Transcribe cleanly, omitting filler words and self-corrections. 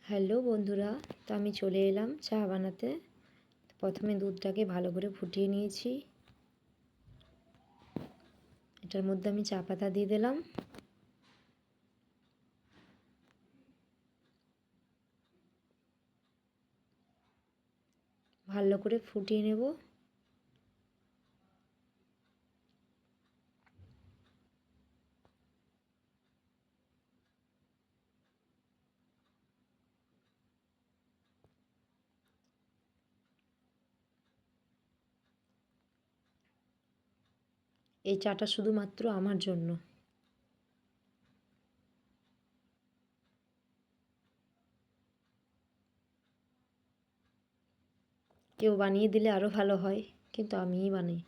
Hello বন্ধুরা, তো আমি চলে এলাম চা বানাতে। প্রথমে দুধটাকে ভালো করে ফুটিয়ে নিয়েছি। এটার মধ্যে আমি চা পাতা দিয়ে দিলাম। ভালো করে ফুটিয়ে নেব। এই চাটা শুধুমাত্র আমার জন্য। কেউ বানিয়ে দিলে আরও ভালো হয়, কিন্তু আমিই বানাই।